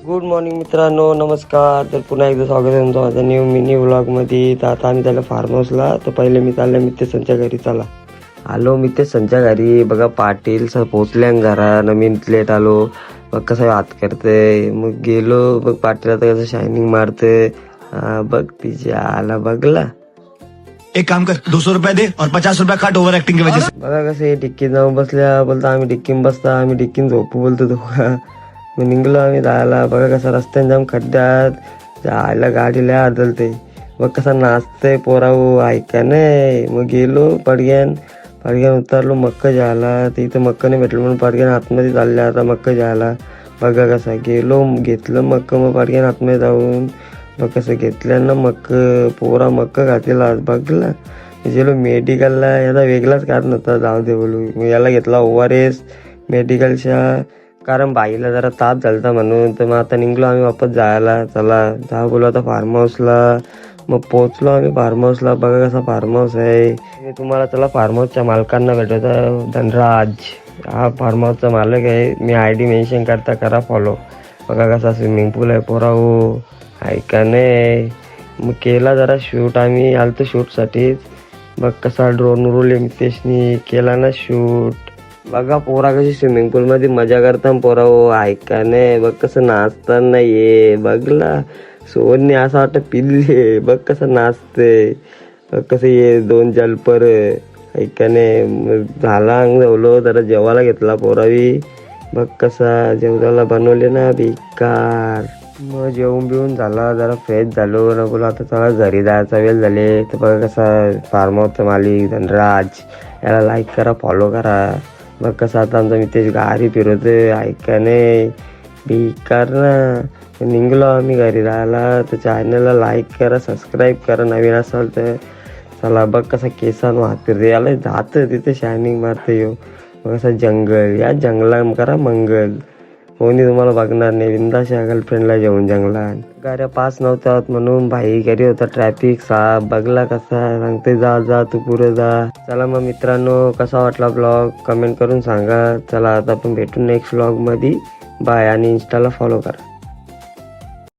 Good morning मित्रांनो, नमस्कार. तर पुन्हा एकदा स्वागत आहे तुमचं माझ्या न्यू मिनी व्लॉगमध्ये. तर आता आम्ही त्याला फार्म हाऊसला. तर पहिले मी चाललं मितेशच्या घरी. चला आलो मितेशच्या घरी. बघा पाटील सर पोचल्या घरा. मी लेट आलो. बघ कसं हात करते. मग गेलो. बघ पाटील आता कसं शायनिंग मारते. बघ तिच्या आला बघला. एक काम कर 200 रुपया दे और 50 रुपया काट ओव्हर एक्टिंग की वजह से. बघा कसे डिक्कीत जाऊन बसल्या. बोलता आम्ही डिक्कीन बसता, आम्ही डिक्कीन झोपू बोलतो दोघा. मग निघलो आम्ही जायला. बघा कसं रस्त्याने जाऊन खड्ड्यात जायला गाडी लय आदलते. बघ कसा नाचतंय पोराऊ ऐका नाही. मग गेलो पडग्यान उतरलो मक्का जायला. तर इथं मक्का नाही भेटलं म्हणून पडग्यान आतमध्ये चालल्या आता मक्का जायला. बघा कसा गेलो घेतलं मक्का. मग पडग्यान आतमध्ये जाऊन मग कसं घेतलं ना मक्क पोरा मक्का घातलेला आज बघला. गेलो मेडिकलला. याचा वेगळाच कारण होता, जाऊ दे बोलू. मग याला घेतला ORS मेडिकलच्या, कारण बाईला जरा ताप झालता म्हणून. तर मग आता निघलो आम्ही वापस जायला. चला जा बोलू आता फार्म हाऊसला. मग पोचलो आम्ही फार्म हाऊसला. बघा कसा फार्म हाऊस आहे. मी तुम्हाला चला फार्म हाऊसच्या मालकांना भेटवता. धनराज हा फार्म हाऊसचा मालक आहे. मी ID मेन्शन करता, करा फॉलो. बघा कसा स्विमिंग पूल आहे पोराऊ ऐका नाही. मग केला जरा शूट. आम्ही आलतो शूटसाठीच. बघ कसा ड्रोन उडवले मितेशनी केला ना शूट. बघा पोरा कशी स्विमिंग पूलमध्ये मजा करता पोरा ऐका नाही. बघ कसं नाचताना ये बघला. सोनने असं वाटतं पिल्ले. बघ कसं नाचते. बघ कसं ये 2 जलपर ऐका नाही. झाला अंग जवलो. जरा जेवायला घेतला पोरावी. बघ कसा जेवणाला बनवले ना बेकार. मग जेवून बिवून झाला. जरा फ्रेश झालो ना बोला आता चला घरी जायचा वेळ झाले. तर बघा कसा फार्म हाऊसचा मालिक धनराज, याला लाईक करा फॉलो करा. बघ कसं आता आमचा मितेश गाडी फिरवतोय ऐका नाही बेकार ना. निघलो आम्ही घरी राहायला. तर चॅनलला लाईक करा, सबस्क्राईब करा नवीन असाल तर. चला बघ कसा केसान वाहत फिरते. याला जातं तिथे शायनिंग मारते येऊ. बघ कसा जंगल, या जंगला करा मंगल. कोणी तुम्हाला बघणार नाही. बिंदाशा गर्लफ्रेंडला जेवून जंगलात. गाड्या पास नव्हत्या म्हणून भाई घरी होता. ट्रॅफिक साफ बघला कसा सांगते जा तू पुढे जा. चला मग मित्रांनो कसा वाटला ब्लॉग कमेंट करून सांगा. चला आता आपण भेटू नेक्स्ट ब्लॉग मध्ये. बाय आणि इंस्टाला फॉलो करा.